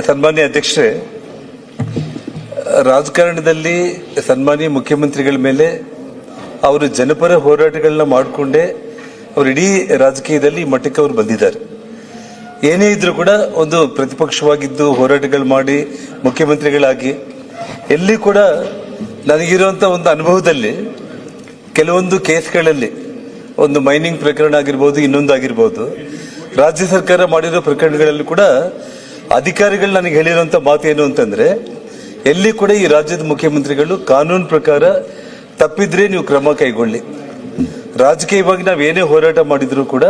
ಸನ್ಮಾನ್ಯ ಅಧ್ಯಕ್ಷರೇ, ರಾಜಕಾರಣದಲ್ಲಿ ಸನ್ಮಾನ್ಯ ಮುಖ್ಯಮಂತ್ರಿಗಳ ಮೇಲೆ ಅವರು ಜನಪರ ಹೋರಾಟಗಳನ್ನ ಮಾಡಿಕೊಂಡೇ ಅವರು ಇಡೀ ರಾಜಕೀಯದಲ್ಲಿ ಈ ಮಟ್ಟಕ್ಕೆ ಅವರು ಬಂದಿದ್ದಾರೆ. ಏನೇ ಇದ್ರೂ ಕೂಡ ಒಂದು ಪ್ರತಿಪಕ್ಷವಾಗಿದ್ದು ಹೋರಾಟಗಳು ಮಾಡಿ ಮುಖ್ಯಮಂತ್ರಿಗಳಾಗಿ ಎಲ್ಲಿ ಕೂಡ ನನಗಿರುವಂಥ ಒಂದು ಅನುಭವದಲ್ಲಿ ಕೆಲವೊಂದು ಕೇಸ್ಗಳಲ್ಲಿ ಒಂದು ಮೈನಿಂಗ್ ಪ್ರಕರಣ ಆಗಿರ್ಬೋದು, ಇನ್ನೊಂದಾಗಿರ್ಬೋದು, ರಾಜ್ಯ ಸರ್ಕಾರ ಮಾಡಿರೋ ಪ್ರಕರಣಗಳಲ್ಲಿ ಕೂಡ ಅಧಿಕಾರಿಗಳು ನನಗೆ ಹೇಳಿರುವಂಥ ಮಾತು ಏನು ಅಂತಂದ್ರೆ, ಎಲ್ಲಿ ಕೂಡ ಈ ರಾಜ್ಯದ ಮುಖ್ಯಮಂತ್ರಿಗಳು ಕಾನೂನು ಪ್ರಕಾರ ತಪ್ಪಿದ್ರೆ ನೀವು ಕ್ರಮ ಕೈಗೊಳ್ಳಿ, ರಾಜಕೀಯವಾಗಿ ನಾವು ಏನೇ ಹೋರಾಟ ಮಾಡಿದ್ರು ಕೂಡ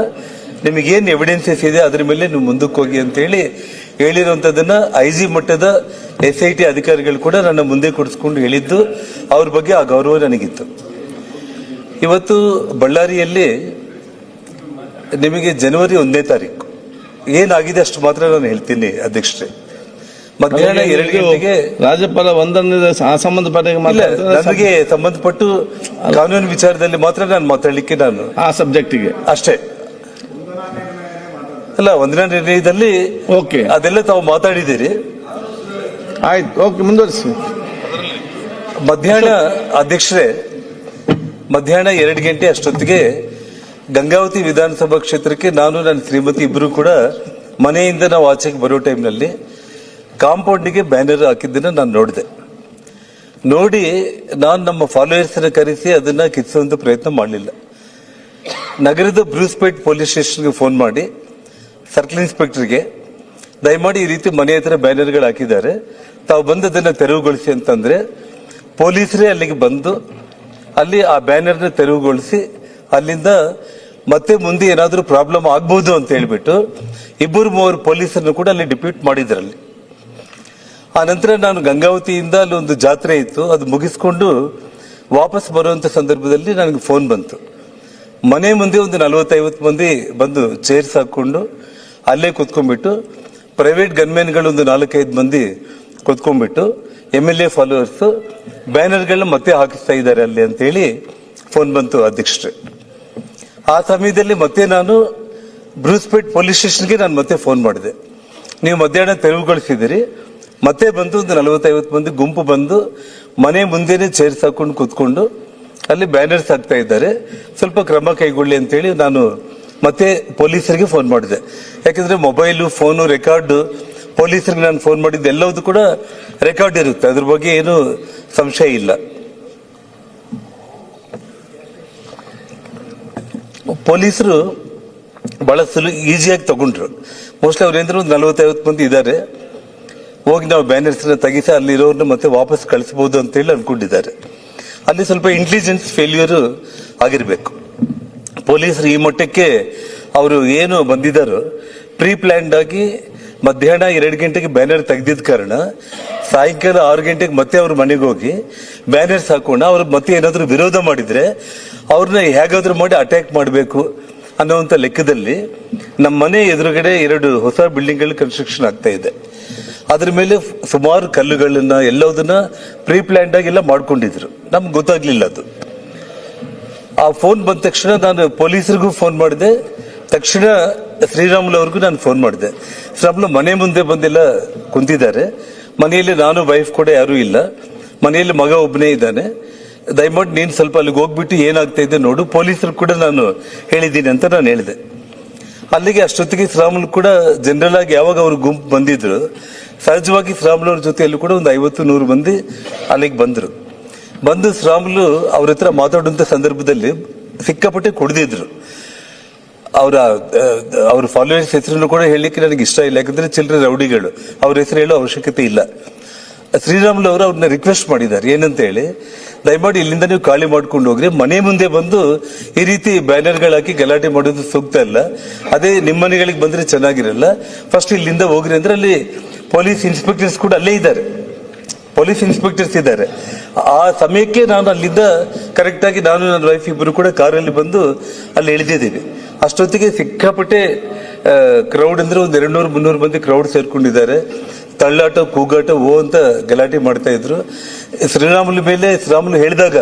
ನಿಮಗೇನು ಎವಿಡೆನ್ಸಸ್ ಇದೆ ಅದ್ರ ಮೇಲೆ ನೀವು ಮುಂದಕ್ಕೆ ಹೋಗಿ ಅಂತೇಳಿ ಹೇಳಿರುವಂಥದ್ದನ್ನ IG ಮಟ್ಟದ SIT ಅಧಿಕಾರಿಗಳು ಕೂಡ ನನ್ನ ಮುಂದೆ ಕೊಡಿಸ್ಕೊಂಡು ಹೇಳಿದ್ದು, ಅವ್ರ ಬಗ್ಗೆ ಆ ಗೌರವ ನನಗಿತ್ತು. ಇವತ್ತು ಬಳ್ಳಾರಿಯಲ್ಲಿ ನಿಮಗೆ ಜನವರಿ 1ನೇ ತಾರೀಕು ಏನಾಗಿದೆ ಅಷ್ಟು ಮಾತ್ರ ನಾನು ಹೇಳ್ತೀನಿ ಅಧ್ಯಕ್ಷರೇ. ಮಧ್ಯಾಹ್ನ 2 ಗಂಟೆಗೆ ರಾಜ್ಯಪಾಲ ಸಂಬಂಧಪಟ್ಟ ನನಗೆ ಸಂಬಂಧಪಟ್ಟು ಕಾನೂನು ವಿಚಾರದಲ್ಲಿ ಮಾತ್ರ ನಾನು ಮಾತಾಡ್ಲಿಕ್ಕೆ ನಾನು ಆ ಸಬ್ಜೆಕ್ಟಿಗೆ ಅಷ್ಟೇ ಅಲ್ಲ, 1ನೇ ನಿರ್ಣಯದಲ್ಲಿ ಅದೆಲ್ಲ ತಾವು ಮಾತಾಡಿದ್ದೀರಿ. ಆಯ್ತು, ಓಕೆ, ಮುಂದುವರಿಸಿ. ಮಧ್ಯಾಹ್ನ ಅಧ್ಯಕ್ಷರೇ, ಮಧ್ಯಾಹ್ನ 2 ಗಂಟೆ ಅಷ್ಟೊತ್ತಿಗೆ ಗಂಗಾವತಿ ವಿಧಾನಸಭಾ ಕ್ಷೇತ್ರಕ್ಕೆ ನಾನು ನನ್ನ ಶ್ರೀಮತಿ ಇಬ್ಬರು ಕೂಡ ಮನೆಯಿಂದ ನಾವು ಆಚೆಗೆ ಬರೋ ಟೈಮ್ನಲ್ಲಿ ಕಾಂಪೌಂಡಿಗೆ ಬ್ಯಾನರ್ ಹಾಕಿದ್ದನ್ನ ನಾನು ನೋಡಿದೆ. ನೋಡಿ ನಾನು ನಮ್ಮ ಫಾಲೋಯರ್ಸ್ನ ಕರೆಸಿ ಅದನ್ನ ಕಿಚ್ಚುವಂತ ಪ್ರಯತ್ನ ಮಾಡಲಿಲ್ಲ. ನಗರದ ಬ್ರೂಸ್ಪೇಟ್ ಪೊಲೀಸ್ ಸ್ಟೇಷನ್ಗೆ ಫೋನ್ ಮಾಡಿ ಸರ್ಕಲ್ ಇನ್ಸ್ಪೆಕ್ಟರ್ಗೆ ದಯಮಾಡಿ ಈ ರೀತಿ ಮನೆ ಹತ್ರ ಬ್ಯಾನರ್ಗಳು ಹಾಕಿದ್ದಾರೆ, ತಾವು ಬಂದು ಅದನ್ನ ತೆರವುಗೊಳಿಸಿ ಅಂತಂದ್ರೆ ಪೊಲೀಸರೇ ಅಲ್ಲಿಗೆ ಬಂದು ಅಲ್ಲಿ ಆ ಬ್ಯಾನರ್ನ ತೆರವುಗೊಳಿಸಿ ಅಲ್ಲಿಂದ ಮತ್ತೆ ಮುಂದೆ ಏನಾದರೂ ಪ್ರಾಬ್ಲಮ್ ಆಗ್ಬಹುದು ಅಂತ ಹೇಳ್ಬಿಟ್ಟು 2-3 ಪೊಲೀಸರನ್ನು ಕೂಡ ಅಲ್ಲಿ ಡಿಪ್ಯೂಟ್ ಮಾಡಿದ್ರಲ್ಲಿ. ಆ ನಂತರ ನಾನು ಗಂಗಾವತಿಯಿಂದ ಅಲ್ಲಿ ಒಂದು ಜಾತ್ರೆ ಇತ್ತು, ಅದು ಮುಗಿಸ್ಕೊಂಡು ವಾಪಸ್ ಬರುವಂತ ಸಂದರ್ಭದಲ್ಲಿ ನನಗೆ ಫೋನ್ ಬಂತು. ಮನೆ ಮುಂದೆ ಒಂದು 40-50 ಮಂದಿ ಬಂದು ಚೇರ್ಸ್ ಹಾಕೊಂಡು ಅಲ್ಲೇ ಕುತ್ಕೊಂಡ್ಬಿಟ್ಟು ಪ್ರೈವೇಟ್ ಗನ್ಮೆನ್ಗಳು ಒಂದು 4-5 ಮಂದಿ ಕುತ್ಕೊಂಡ್ಬಿಟ್ಟು MLA ಫಾಲೋವರ್ಸ್ ಬ್ಯಾನರ್ಗಳನ್ನ ಮತ್ತೆ ಹಾಕಿಸ್ತಾ ಇದ್ದಾರೆ ಅಲ್ಲಿ ಅಂತ ಹೇಳಿ ಫೋನ್ ಬಂತು ಅಧ್ಯಕ್ಷರೇ. ಆ ಸಮಯದಲ್ಲಿ ಮತ್ತೆ ನಾನು ಬ್ರೂಸ್ಪೇಟ್ ಪೊಲೀಸ್ ಸ್ಟೇಷನ್ಗೆ ನಾನು ಮತ್ತೆ ಫೋನ್ ಮಾಡಿದೆ. ನೀವು ಮಧ್ಯಾಹ್ನ ತೆರವುಗೊಳಿಸಿದಿರಿ, ಮತ್ತೆ ಬಂದು ಒಂದು 40-50 ಮಂದಿ ಗುಂಪು ಬಂದು ಮನೆ ಮುಂದೆನೆ ಚೇರ್ಸ್ ಹಾಕೊಂಡು ಕೂತ್ಕೊಂಡು ಅಲ್ಲಿ ಬ್ಯಾನರ್ಸ್ ಹಾಕ್ತಾ ಇದ್ದಾರೆ, ಸ್ವಲ್ಪ ಕ್ರಮ ಕೈಗೊಳ್ಳಿ ಅಂತೇಳಿ ನಾನು ಮತ್ತೆ ಪೊಲೀಸರಿಗೆ ಫೋನ್ ಮಾಡಿದೆ. ಯಾಕಂದ್ರೆ ಮೊಬೈಲು, ಫೋನು, ರೆಕಾರ್ಡ್ ಪೊಲೀಸರಿಗೆ ನಾನು ಫೋನ್ ಮಾಡಿದ್ದು ಎಲ್ಲವೂ ಕೂಡ ರೆಕಾರ್ಡ್ ಇರುತ್ತೆ, ಅದ್ರ ಬಗ್ಗೆ ಏನು ಸಂಶಯ ಇಲ್ಲ. ಪೊಲೀಸರು ಬಹಳ ಈಸಿಯಾಗಿ ತಗೊಂಡ್ರು. ಮೋಸ್ಟ್ಲಿ ಅವ್ರೇಂದ್ರೆ ಒಂದು 40-50 ಮಂದಿ ಇದ್ದಾರೆ, ಹೋಗಿ ನಾವು ಬ್ಯಾನರ್ಸ್ ತೆಗಿಸಿ ಅಲ್ಲಿರೋರ್ನ ಮತ್ತೆ ವಾಪಸ್ ಕಳಿಸಬಹುದು ಅಂತ ಹೇಳಿ ಅನ್ಕೊಂಡಿದ್ದಾರೆ. ಅಲ್ಲಿ ಸ್ವಲ್ಪ ಇಂಟೆಲಿಜೆನ್ಸ್ ಫೇಲ್ಯೂರ್ ಆಗಿರ್ಬೇಕು. ಪೊಲೀಸರು ಈ ಮಟ್ಟಕ್ಕೆ ಅವರು ಏನು ಬಂದಿದ್ದಾರೋ ಪ್ರೀ ಪ್ಲಾನ್ಡ್ ಆಗಿ ಮಧ್ಯಾಹ್ನ 2 ಗಂಟೆಗೆ ಬ್ಯಾನರ್ ತೆಗೆದಿದ್ದ ಕಾರಣ ಸಾಯಂಕಾಲ 6 ಗಂಟೆಗೆ ಮತ್ತೆ ಅವ್ರ ಮನೆಗೆ ಹೋಗಿ ಬ್ಯಾನರ್ಸ್ ಹಾಕೋಣ, ಅವ್ರು ಮತ್ತೆ ಏನಾದ್ರು ವಿರೋಧ ಮಾಡಿದ್ರೆ ಅವ್ರನ್ನ ಹೇಗಾದ್ರೂ ಮಾಡಿ ಅಟ್ಯಾಕ್ ಮಾಡಬೇಕು ಅನ್ನೋಂಥ ಲೆಕ್ಕದಲ್ಲಿ ನಮ್ಮ ಮನೆ ಎದುರುಗಡೆ 2 ಹೊಸ ಬಿಲ್ಡಿಂಗ್ಗಳು ಕನ್ಸ್ಟ್ರಕ್ಷನ್ ಆಗ್ತಾ ಇದೆ. ಅದ್ರ ಮೇಲೆ ಸುಮಾರು ಕಲ್ಲುಗಳನ್ನ ಎಲ್ಲದನ್ನ ಪ್ರೀ ಪ್ಲಾನ್ಡ್ ಆಗಿ ಎಲ್ಲ ಮಾಡ್ಕೊಂಡಿದ್ರು, ನಮ್ಗೆ ಗೊತ್ತಾಗ್ಲಿಲ್ಲ ಅದು. ಆ ಫೋನ್ ಬಂದ ತಕ್ಷಣ ನಾನು ಪೊಲೀಸರಿಗೂ ಫೋನ್ ಮಾಡಿದೆ, ತಕ್ಷಣ ಶ್ರೀರಾಮುಲು ಅವ್ರಿಗೂ ನಾನು ಫೋನ್ ಮಾಡಿದೆ. ಶ್ರೀರಾಮುಲು ಮನೆ ಮುಂದೆ ಬಂದೆಲ್ಲ ಕುಂತಿದ್ದಾರೆ, ಮನೆಯಲ್ಲಿ ನಾನು ವೈಫ್ ಕೂಡ ಯಾರೂ ಇಲ್ಲ, ಮನೆಯಲ್ಲಿ ಮಗ ಒಬ್ಬನೇ ಇದ್ದಾನೆ, ದಯಮಾಡಿ ನೀನು ಸ್ವಲ್ಪ ಅಲ್ಲಿಗೆ ಹೋಗ್ಬಿಟ್ಟು ಏನಾಗ್ತಾ ಇದೆ ನೋಡು, ಪೊಲೀಸರು ಕೂಡ ನಾನು ಹೇಳಿದ್ದೀನಿ ಅಂತ ನಾನು ಹೇಳಿದೆ. ಅಲ್ಲಿಗೆ ಅಷ್ಟೊತ್ತಿಗೆ ಶ್ರೀರಾಮುಲು ಕೂಡ ಜನರಲ್ ಆಗಿ ಯಾವಾಗ ಅವ್ರ ಗುಂಪು ಬಂದಿದ್ರು ಸಹಜವಾಗಿ ಶ್ರೀರಾಮುಲು ಅವ್ರ ಜೊತೆಯಲ್ಲೂ ಕೂಡ ಒಂದು 50-100 ಮಂದಿ ಅಲ್ಲಿಗೆ ಬಂದ್ರು. ಬಂದು ಶ್ರೀರಾಮುಲು ಅವ್ರ ಹತ್ರ ಮಾತಾಡುವಂತ ಸಂದರ್ಭದಲ್ಲಿ ಸಿಕ್ಕಾಪಟ್ಟೆ ಕುಡಿದಿದ್ರು. ಅವ್ರ ಫಾಲೋವರ್ಸ್ ಹೆಸರನ್ನು ಕೂಡ ಹೇಳಲಿಕ್ಕೆ ನನಗೆ ಇಷ್ಟ ಇಲ್ಲ, ಯಾಕಂದ್ರೆ ಚಿಲ್ಲರೆ ರೌಡಿಗಳು, ಅವ್ರ ಹೆಸರು ಹೇಳೋ ಅವಶ್ಯಕತೆ ಇಲ್ಲ. ಶ್ರೀರಾಮುಲು ಅವರು ಅವ್ರನ್ನ ರಿಕ್ವೆಸ್ಟ್ ಮಾಡಿದ್ದಾರೆ ಏನಂತ ಹೇಳಿ, ದಯಮಾಡಿ ಇಲ್ಲಿಂದ ನೀವು ಖಾಲಿ ಮಾಡ್ಕೊಂಡು ಹೋಗ್ರಿ, ಮನೆ ಮುಂದೆ ಬಂದು ಈ ರೀತಿ ಬ್ಯಾನರ್ಗಳು ಹಾಕಿ ಗಲಾಟೆ ಮಾಡೋದು ಸೂಕ್ತ ಇಲ್ಲ, ಅದೇ ನಿಮ್ಮ ಮನೆಗಳಿಗೆ ಬಂದ್ರೆ ಚೆನ್ನಾಗಿರಲ್ಲ, ಫಸ್ಟ್ ಇಲ್ಲಿಂದ ಹೋಗ್ರಿ ಅಂದ್ರೆ ಅಲ್ಲಿ ಪೊಲೀಸ್ ಇನ್ಸ್ಪೆಕ್ಟರ್ಸ್ ಕೂಡ ಅಲ್ಲೇ ಇದ್ದಾರೆ, ಪೊಲೀಸ್ ಇನ್ಸ್ಪೆಕ್ಟರ್ಸ್ ಇದ್ದಾರೆ. ಆ ಸಮಯಕ್ಕೆ ನಾನು ಅಲ್ಲಿಂದ ಕರೆಕ್ಟ್ ಆಗಿ ನಾನು ನನ್ನ ವೈಫ್ ಇಬ್ಬರು ಕೂಡ ಕಾರಲ್ಲಿ ಬಂದು ಅಲ್ಲಿ ಇಳಿದಿದ್ದೀವಿ. ಅಷ್ಟೊತ್ತಿಗೆ ಸಿಕ್ಕಾಪಟ್ಟೆ ಕ್ರೌಡ್ ಅಂದ್ರೆ ಒಂದು 200-300 ಮಂದಿ ಕ್ರೌಡ್ ಸೇರ್ಕೊಂಡಿದ್ದಾರೆ. ತಳ್ಳಾಟ ಕೂಗಾಟ ಓ ಅಂತ ಗಲಾಟೆ ಮಾಡ್ತಾ ಇದ್ರು. ಶ್ರೀರಾಮುಲು ಮೇಲೆ ಶ್ರೀರಾಮುಲು ಹೇಳಿದಾಗ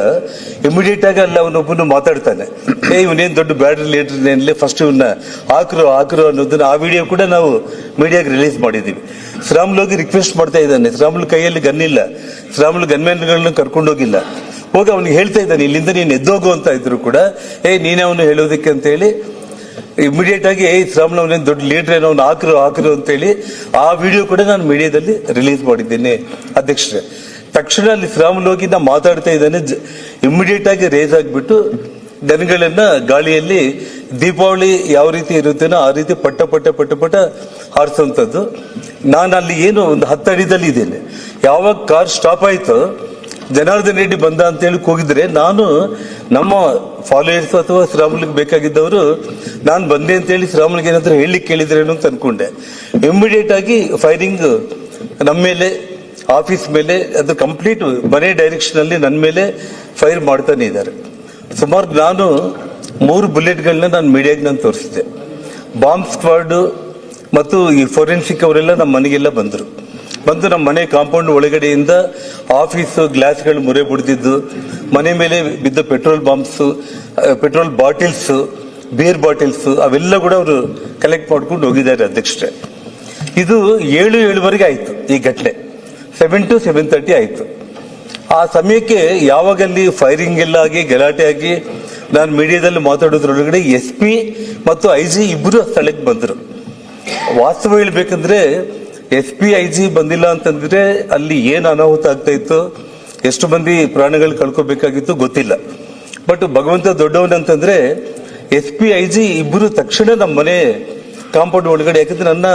ಇಮಿಡಿಯೇಟ್ ಆಗಿ ಅಲ್ಲಿ ಅವನೊಬ್ಬನು ಮಾತಾಡ್ತಾನೆ, ಇವನೇನ್ ದೊಡ್ಡ ಬ್ಯಾಡ್ ಲೀಡರ್, ಫಸ್ಟ್ ಇವನ್ನ ಹಾಕ್ರು ಅನ್ನೋದನ್ನ ಆ ವಿಡಿಯೋ ಕೂಡ ನಾವು ಮೀಡಿಯಾಗೆ ರಿಲೀಸ್ ಮಾಡಿದೀವಿ. ಶ್ರೀರಾಮುಲು ಹೋಗಿ ರಿಕ್ವೆಸ್ಟ್ ಮಾಡ್ತಾ ಇದ್ದಾನೆ, ಶ್ರೀರಾಮುಲು ಕೈಯಲ್ಲಿ ಗನ್ ಇಲ್ಲ, ಶ್ರೀರಾಮುಲು ಗನ್ಮ್ಯಾನ್ಗಳನ್ನ ಕರ್ಕೊಂಡು ಹೋಗಿಲ್ಲ, ಹೋಗಿ ಅವನಿಗೆ ಹೇಳ್ತಾ ಇದ್ದಾನೆ ಇಲ್ಲಿಂದ ನೀನು ಎದ್ದೋಗು ಅಂತ ಇದ್ರು ಕೂಡ ನೀನೇ ಅವನು ಹೇಳೋದಕ್ಕೆ ಅಂತ ಹೇಳಿ ಇಮಿಡಿಯೇಟ್ ಆಗಿ ಶ್ರೀರಾಮುಲು ಅವನೇನು ದೊಡ್ಡ ಲೀಡರ್ ಏನೋ ಅವ್ನು ಹಾಕ್ರು ಅಂತ ಹೇಳಿ ಆ ವಿಡಿಯೋ ಕೂಡ ನಾನು ಮೀಡಿಯಾದಲ್ಲಿ ರಿಲೀಸ್ ಮಾಡಿದ್ದೇನೆ ಅಧ್ಯಕ್ಷರೇ. ತಕ್ಷಣ ಅಲ್ಲಿ ಶ್ರೀರಾಮುಲು ಹೋಗಿ ನಾ ಮಾತಾಡ್ತಾ ಇದ್ದಾನೆ, ಇಮಿಡಿಯೇಟ್ ಆಗಿ ರೇಸ್ ಆಗಿಬಿಟ್ಟು ಗನ್ಗಳನ್ನ ಗಾಳಿಯಲ್ಲಿ ದೀಪಾವಳಿ ಯಾವ ರೀತಿ ಇರುತ್ತೇನೋ ಆ ರೀತಿ ಪಟ್ಟ ಹಾರಿಸುವಂಥದ್ದು. ನಾನು ಅಲ್ಲಿ ಏನು ಒಂದು 10 ಅಡಿದಲ್ಲಿ ಇದ್ದೇನೆ. ಯಾವಾಗ ಕಾರ್ ಸ್ಟಾಪ್ ಆಯ್ತು, ಜನಾರ್ದನ್ ರೆಡ್ಡಿ ಬಂದ ಅಂತ ಹೇಳಿ ಕೂಗಿದ್ರೆ ನಾನು ನಮ್ಮ ಫಾಲೋಯರ್ಸ್ ಅಥವಾ ಶ್ರೀರಾಮುಲಿಗೆ ಬೇಕಾಗಿದ್ದವರು ನಾನು ಬಂದೆ ಅಂತ ಹೇಳಿ ಶ್ರೀರಾಮುಲಿಗೆ ಏನಾದ್ರು ಹೇಳಲಿಕ್ಕೆ ಕೇಳಿದ್ರೇನು ಅಂತ ಅನ್ಕೊಂಡೆ. ಇಮಿಡಿಯೇಟ್ ಆಗಿ ಫೈರಿಂಗ್ ನಮ್ಮ ಮೇಲೆ, ಆಫೀಸ್ ಮೇಲೆ, ಅದು ಕಂಪ್ಲೀಟ್ ಮನೆ ಡೈರೆಕ್ಷನ್ ಅಲ್ಲಿ ನನ್ನ ಮೇಲೆ ಫೈರ್ ಮಾಡ್ತಾನೆ ಇದ್ದಾರೆ. ಸುಮಾರು ನಾನು 3 ಬುಲೆಟ್ಗಳನ್ನ ನಾನು ಮೀಡಿಯಾಗೆ ನಾನು ತೋರಿಸಿದೆ. ಬಾಂಬ್ ಸ್ಕ್ವಾಡ್ ಮತ್ತು ಈ ಫೋರೆನ್ಸಿಕ್ ಅವರೆಲ್ಲ ನಮ್ಮ ಮನೆಗೆಲ್ಲ ಬಂದು ನಮ್ಮ ಮನೆ ಕಾಂಪೌಂಡ್ ಒಳಗಡೆಯಿಂದ ಆಫೀಸು ಗ್ಲಾಸ್ಗಳು ಮುರೆ ಬಿಡ್ತಿದ್ದು, ಮನೆ ಮೇಲೆ ಬಿದ್ದ ಪೆಟ್ರೋಲ್ ಬಾಂಬ್ಸ್, ಪೆಟ್ರೋಲ್ ಬಾಟಿಲ್ಸ್, ಬಿಯರ್ ಬಾಟಿಲ್ಸ್ ಅವೆಲ್ಲ ಕೂಡ ಅವರು ಕಲೆಕ್ಟ್ ಮಾಡ್ಕೊಂಡು ಹೋಗಿದ್ದಾರೆ ಅಧ್ಯಕ್ಷರೇ. ಇದು 7:07 ಆಯ್ತು ಈ ಘಟನೆ, 7 to 7:30 ಆಯ್ತು. ಆ ಸಮಯಕ್ಕೆ ಯಾವಾಗ ಅಲ್ಲಿ ಫೈರಿಂಗ್ ಎಲ್ಲ ಆಗಿ ಗಲಾಟೆ ಆಗಿ ನಾನು ಮೀಡಿಯಾದಲ್ಲಿ ಮಾತಾಡೋದ್ರೊಳಗಡೆ SP ಮತ್ತು IG ಇಬ್ಬರು ಸ್ಥಳಕ್ಕೆ ಬಂದರು. ವಾಸ್ತವ ಹೇಳ್ಬೇಕಂದ್ರೆ SP IG ಬಂದಿಲ್ಲ ಅಂತಂದ್ರೆ ಅಲ್ಲಿ ಏನು ಅನಾಹುತ ಆಗ್ತಾ ಇತ್ತು, ಎಷ್ಟು ಮಂದಿ ಪ್ರಾಣಗಳು ಕಳ್ಕೋಬೇಕಾಗಿತ್ತು ಗೊತ್ತಿಲ್ಲ. ಬಟ್ ಭಗವಂತ ದೊಡ್ಡವನಂತಂದ್ರೆ SP IG ಇಬ್ಬರು ತಕ್ಷಣ ನಮ್ಮ ಮನೆ ಕಾಂಪೌಂಡ್ ಒಳಗಡೆ, ಯಾಕಂದ್ರೆ ನನ್ನ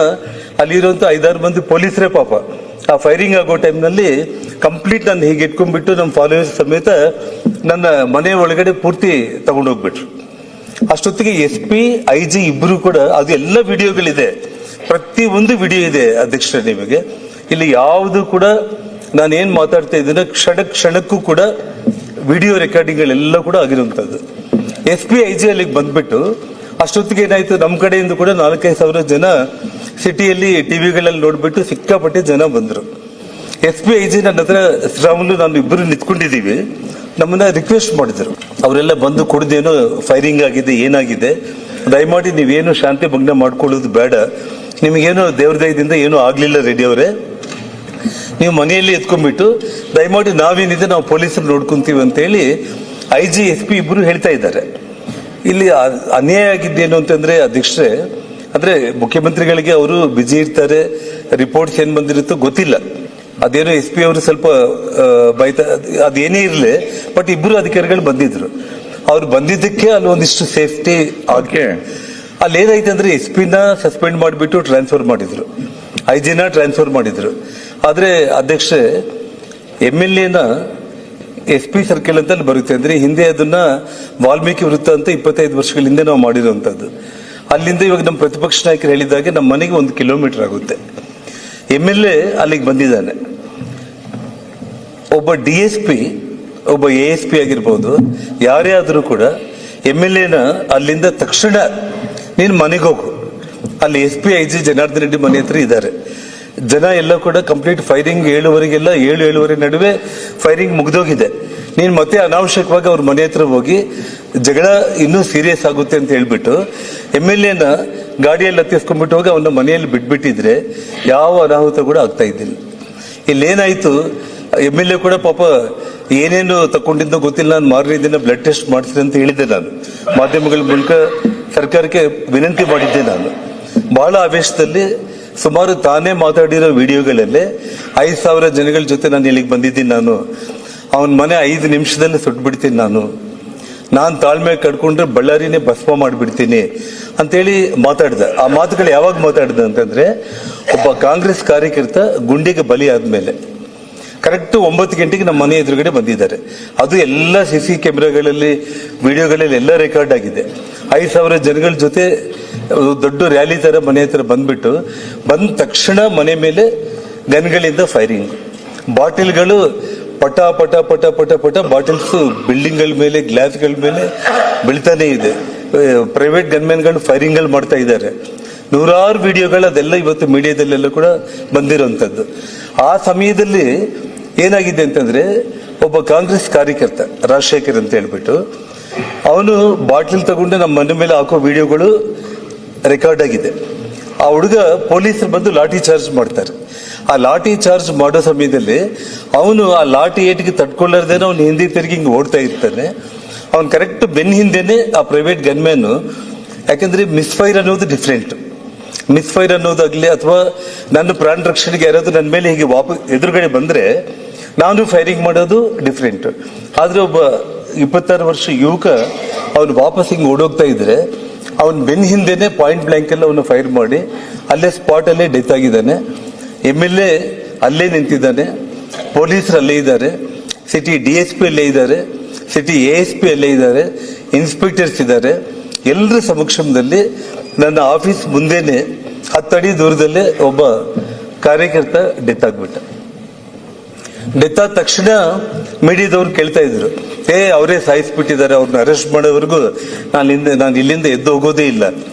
ಅಲ್ಲಿರುವಂತ 5-6 ಮಂದಿ ಪೊಲೀಸರೇ ಪಾಪ ಆ ಫೈರಿಂಗ್ ಆಗೋ ಟೈಮ್ನಲ್ಲಿ ಕಂಪ್ಲೀಟ್ ನಾನು ಹೀಗೆ ಇಟ್ಕೊಂಡ್ಬಿಟ್ಟು ನಮ್ಮ ಫಾಲೋವರ್ಸ್ ಸಮೇತ ನನ್ನ ಮನೆ ಒಳಗಡೆ ಪೂರ್ತಿ ತಗೊಂಡೋಗ್ಬಿಟ್ರು. ಅಷ್ಟೊತ್ತಿಗೆ SP IG ಇಬ್ಬರು ಕೂಡ, ಅದು ಎಲ್ಲ ವಿಡಿಯೋಗಳಿದೆ, ಪ್ರತಿ ಒಂದು ವಿಡಿಯೋ ಇದೆ ಅಧ್ಯಕ್ಷರೇ ನಿಮಗೆ. ಇಲ್ಲಿ ಯಾವುದು ಕೂಡ ನಾನು ಏನ್ ಮಾತಾಡ್ತಾ ಇದ್ದೇನೆ ಕ್ಷಣಕ್ಕೂ ಕೂಡ ವಿಡಿಯೋ ರೆಕಾರ್ಡಿಂಗ್ಗಳೆಲ್ಲ ಕೂಡ ಆಗಿರುವಂತದ್ದು. SP IG ಅಲ್ಲಿಗೆ ಬಂದ್ಬಿಟ್ಟು ಅಷ್ಟೊತ್ತಿಗೆ ಏನಾಯ್ತು, ನಮ್ಮ ಕಡೆಯಿಂದ ಕೂಡ 4-5 ಸಾವಿರ ಜನ ಸಿಟಿಯಲ್ಲಿ ಟಿವಿಗಳಲ್ಲಿ ನೋಡ್ಬಿಟ್ಟು ಸಿಕ್ಕಾಪಟ್ಟೆ ಜನ ಬಂದ್ರು. SP IG ನನ್ನ ಹತ್ರ ಶ್ರೀರಾಮುಲು ನಾನು ಇಬ್ಬರು ನಿಂತ್ಕೊಂಡಿದ್ದೀವಿ, ನಮ್ಮನ್ನ ರಿಕ್ವೆಸ್ಟ್ ಮಾಡಿದ್ರು. ಅವರೆಲ್ಲ ಬಂದು ಕುಡ್ದೇನೋ ಫೈರಿಂಗ್ ಆಗಿದೆ, ಏನಾಗಿದೆ, ದಯಮಾಡಿ ನೀವೇನು ಶಾಂತಿ ಭಂಗ ಮಾಡ್ಕೊಳ್ಳೋದು ಬೇಡ, ನಿಮಗೇನು ದೇವ್ರ ದಯದಿಂದ ಏನೂ ಆಗ್ಲಿಲ್ಲ ರೆಡ್ಡಿ ಅವರೇ, ನೀವು ಮನೆಯಲ್ಲಿ ಎತ್ಕೊಂಡ್ಬಿಟ್ಟು ದಯಮಾಡಿ ನಾವೇನಿದೆ ನಾವು ಪೊಲೀಸರು ನೋಡ್ಕೊಂತೀವಿ ಅಂತ ಹೇಳಿ IG SP ಇಬ್ಬರು ಹೇಳ್ತಾ ಇದ್ದಾರೆ. ಇಲ್ಲಿ ಅನ್ಯಾಯ ಆಗಿದ್ದೇನು ಅಂತಂದ್ರೆ ಅಧ್ಯಕ್ಷರೇ, ಅಂದ್ರೆ ಮುಖ್ಯಮಂತ್ರಿಗಳಿಗೆ ಅವರು ಬಿಜಿ ಇರ್ತಾರೆ, ರಿಪೋರ್ಟ್ಸ್ ಏನ್ ಬಂದಿರುತ್ತೋ ಗೊತ್ತಿಲ್ಲ, ಅದೇನೋ SP ಅವರು ಸ್ವಲ್ಪ ಬೈತಾ, ಅದೇನೇ ಇರಲಿ, ಬಟ್ ಇಬ್ಬರು ಅಧಿಕಾರಿಗಳು ಬಂದಿದ್ರು. ಅವ್ರು ಬಂದಿದ್ದಕ್ಕೆ ಅಲ್ಲಿ ಒಂದಿಷ್ಟು ಸೇಫ್ಟಿ ಆಗಿ ಅಲ್ಲಿ ಏನಾಯ್ತು ಅಂದ್ರೆ SP ನ ಸಸ್ಪೆಂಡ್ ಮಾಡಿಬಿಟ್ಟು ಟ್ರಾನ್ಸ್ಫರ್ ಮಾಡಿದ್ರು, IG ನ ಟ್ರಾನ್ಸ್ಫರ್ ಮಾಡಿದ್ರು. ಆದ್ರೆ ಅಧ್ಯಕ್ಷೆ MLA ನ SP ಸರ್ಕಲ್ ಅಂತ ಬರುತ್ತೆ, ಅಂದ್ರೆ ಹಿಂದೆ ಅದನ್ನ ವಾಲ್ಮೀಕಿ ವೃತ್ತ ಅಂತ 25 ವರ್ಷಗಳ ಹಿಂದೆ ನಾವು ಮಾಡಿರುವಂತದ್ದು. ಅಲ್ಲಿಂದ ಇವಾಗ ನಮ್ಮ ಪ್ರತಿಪಕ್ಷ ನಾಯಕರು ಹೇಳಿದಾಗೆ ನಮ್ಮ ಮನೆಗೆ 1 ಕಿಲೋಮೀಟರ್ ಆಗುತ್ತೆ. MLA ಅಲ್ಲಿಗೆ ಬಂದಿದ್ದಾನೆ. ಒಬ್ಬ DSP, ಒಬ್ಬ ASP ಆಗಿರ್ಬೋದು, ಯಾರೇ ಆದ್ರೂ ಕೂಡ MLA ನ ಅಲ್ಲಿಂದ ತಕ್ಷಣ ನೀನು ಮನೆಗೆ ಹೋಗು, ಅಲ್ಲಿ SP IG ಜನಾರ್ದನ್ ರೆಡ್ಡಿ ಮನೆ ಹತ್ರ ಇದ್ದಾರೆ. ಜನ ಎಲ್ಲ ಕೂಡ ಕಂಪ್ಲೀಟ್ ಫೈರಿಂಗ್ 7:15 7:07 ನಡುವೆ ಫೈರಿಂಗ್ ಮುಗ್ದೋಗಿದೆ. ನೀನು ಮತ್ತೆ ಅನಾವಶ್ಯಕವಾಗಿ ಅವ್ರ ಮನೆ ಹತ್ರ ಹೋಗಿ ಜಗಳ ಇನ್ನೂ ಸೀರಿಯಸ್ ಆಗುತ್ತೆ ಅಂತ ಹೇಳ್ಬಿಟ್ಟು MLA ನ ಗಾಡಿಯಲ್ಲಿ ಹತ್ತಿಸ್ಕೊಂಡ್ಬಿಟ್ಟು ಹೋಗಿ ಅವನ ಮನೆಯಲ್ಲಿ ಬಿಟ್ಬಿಟ್ಟಿದ್ರೆ ಯಾವ ಅನಾಹುತ ಕೂಡ ಆಗ್ತಾ ಇದ್ದಿಲ್ಲ. ಇಲ್ಲೇನಾಯ್ತು, MLA ಕೂಡ ಪಾಪ ಏನೇನು ತಕೊಂಡಿದ್ದೋ ಗೊತ್ತಿಲ್ಲ, ನಾನು ಮಾರನೇ ದಿನ ಬ್ಲಡ್ ಟೆಸ್ಟ್ ಮಾಡಿಸ್ರಿ ಅಂತ ಹೇಳಿದ್ದೆ. ನಾನು ಮಾಧ್ಯಮಗಳ ಮೂಲಕ ಸರ್ಕಾರಕ್ಕೆ ವಿನಂತಿ ಮಾಡಿದ್ದೆ. ನಾನು ಬಹಳ ಆವೇಶದಲ್ಲಿ ಸುಮಾರು ತಾನೇ ಮಾತಾಡಿರೋ ವಿಡಿಯೋಗಳಲ್ಲೇ 5,000 ಜನಗಳ ಜೊತೆ ನಾನು ಇಲ್ಲಿಗೆ ಬಂದಿದ್ದೀನಿ, ನಾನು ಅವನ ಮನೆ 5 ನಿಮಿಷದಲ್ಲಿ ಸುಟ್ಬಿಡ್ತೀನಿ, ನಾನು ತಾಳ್ಮೆ ಕಡ್ಕೊಂಡ್ರೆ ಬಳ್ಳಾರಿನೇ ಭಸ್ಮ ಮಾಡಿಬಿಡ್ತೀನಿ ಅಂತೇಳಿ ಮಾತಾಡ್ದೆ. ಆ ಮಾತುಗಳು ಯಾವಾಗ ಮಾತಾಡ್ದೆ ಅಂತಂದ್ರೆ, ಒಬ್ಬ ಕಾಂಗ್ರೆಸ್ ಕಾರ್ಯಕರ್ತ ಗುಂಡಿಗೆ ಬಲಿ ಆದ್ಮೇಲೆ ಕರೆಕ್ಟ್ 9 ಗಂಟೆಗೆ ನಮ್ಮ ಮನೆ ಎದುರುಗಡೆ ಬಂದಿದ್ದಾರೆ. ಅದು ಎಲ್ಲ CC ಕ್ಯಾಮೆರಾಗಳಲ್ಲಿ, ವಿಡಿಯೋಗಳಲ್ಲಿ ಎಲ್ಲ ರೆಕಾರ್ಡ್ ಆಗಿದೆ. 5,000 ಜನಗಳ ಜೊತೆ ದೊಡ್ಡ ರ್ಯಾಲಿ ತರ ಮನೆ ಹತ್ರ ಬಂದ್ಬಿಟ್ಟು ಬಂದ ತಕ್ಷಣ ಮನೆ ಮೇಲೆ ಗನ್ಗಳಿಂದ ಫೈರಿಂಗ್, ಬಾಟಿಲ್ಗಳು ಪಟ ಪಟ ಪಟ ಪಟ ಪಟ ಬಾಟಿಲ್ಸ್ ಬಿಲ್ಡಿಂಗ್ಗಳ ಮೇಲೆ, ಗ್ಲಾಸ್ಗಳ ಮೇಲೆ ಬೀಳ್ತಾನೆ ಇದೆ. ಪ್ರೈವೇಟ್ ಗನ್ಮ್ಯಾನ್ಗಳು ಫೈರಿಂಗ್ ಮಾಡ್ತಾ ಇದ್ದಾರೆ. ನೂರಾರು ವಿಡಿಯೋಗಳು ಅದೆಲ್ಲ ಇವತ್ತು ಮೀಡಿಯಾದಲ್ಲೆಲ್ಲ ಕೂಡ ಬಂದಿರುವಂಥದ್ದು. ಆ ಸಮಯದಲ್ಲಿ ಏನಾಗಿದೆ ಅಂತಂದ್ರೆ ಒಬ್ಬ ಕಾಂಗ್ರೆಸ್ ಕಾರ್ಯಕರ್ತ ರಾಜಶೇಖರ್ ಅಂತ ಹೇಳ್ಬಿಟ್ಟು ಅವನು ಬಾಟ್ಲಿಲ್ ತಗೊಂಡು ನಮ್ಮ ಮನೆ ಮೇಲೆ ಹಾಕೋ ವಿಡಿಯೋಗಳು ರೆಕಾರ್ಡ್ ಆಗಿದೆ. ಆ ಹುಡುಗ ಪೊಲೀಸರು ಬಂದು ಲಾಠಿ ಚಾರ್ಜ್ ಮಾಡ್ತಾರೆ. ಆ ಲಾಠಿ ಚಾರ್ಜ್ ಮಾಡೋ ಸಮಯದಲ್ಲಿ ಅವನು ಆ ಲಾಠಿ ಏಟಿಗೆ ತಡ್ಕೊಳ್ಳಾರ್ದೇನೆ ಅವ್ನು ಹಿಂದೆ ತಿರುಗಿ ಹಿಂಗೆ ಓಡ್ತಾ ಇರ್ತಾನೆ. ಅವ್ನು ಕರೆಕ್ಟ್ ಬೆನ್ ಹಿಂದೆನೆ ಆ ಪ್ರೈವೇಟ್ ಗನ್ಮ್ಯಾನ್, ಯಾಕಂದ್ರೆ ಮಿಸ್ಫೈರ್ ಅನ್ನೋದು ಡಿಫ್ರೆಂಟ್. ಮಿಸ್ಫೈರ್ ಅನ್ನೋದಾಗ್ಲಿ ಅಥವಾ ನನ್ನ ಪ್ರಾಣ ರಕ್ಷಣೆಗೆ ಯಾರಾದ್ರೂ ನನ್ನ ಮೇಲೆ ಹೀಗೆ ವಾಪಸ್ ಎದುರುಗಡೆ ಬಂದ್ರೆ ನಾನು ಫೈರಿಂಗ್ ಮಾಡೋದು ಡಿಫ್ರೆಂಟ್. ಆದ್ರೆ ಒಬ್ಬ 26 ವರ್ಷ ಯುವಕ ಅವನು ವಾಪಸ್ ಹಿಂಗೆ ಓಡೋಗ್ತಾ ಇದ್ರೆ ಅವನ್ ಬೆನ್ ಹಿಂದೆನೆ ಪಾಯಿಂಟ್ ಬ್ಲಾಂಕ್ ಎಲ್ಲ ಅವನು ಫೈರ್ ಮಾಡಿ ಅಲ್ಲೇ ಸ್ಪಾಟ್ ಅಲ್ಲೇ ಡೆತ್ ಆಗಿದ್ದಾನೆ. MLA ಅಲ್ಲೇ ನಿಂತಿದ್ದಾನೆ, ಪೊಲೀಸರು ಅಲ್ಲೇ ಇದ್ದಾರೆ, ಸಿಟಿ DSP ಅಲ್ಲೇ ಇದ್ದಾರೆ, ಸಿಟಿ ASP ಅಲ್ಲೇ ಇದ್ದಾರೆ, ಇನ್ಸ್ಪೆಕ್ಟರ್ಸ್ ಇದ್ದಾರೆ. ಎಲ್ಲರ ಸಮಕ್ಷಮದಲ್ಲಿ ನನ್ನ ಆಫೀಸ್ ಮುಂದೆನೆ 10 ಅಡಿ ದೂರದಲ್ಲೇ ಒಬ್ಬ ಕಾರ್ಯಕರ್ತ ಡೆತ್ ಆಗ್ಬಿಟ್ಟ. ಡೆತ್ ಆದ ತಕ್ಷಣ ಮೀಡಿಯಾದವ್ರು ಕೇಳ್ತಾ ಇದ್ರು, ಅವರೇ ಸಾಯಿಸ್ಬಿಟ್ಟಿದ್ದಾರೆ, ಅವ್ರನ್ನ ಅರೆಸ್ಟ್ ಮಾಡೋವರೆಗೂ ನಾನು ಇಲ್ಲಿಂದ ಎದ್ದು ಹೋಗೋದೇ ಇಲ್ಲ,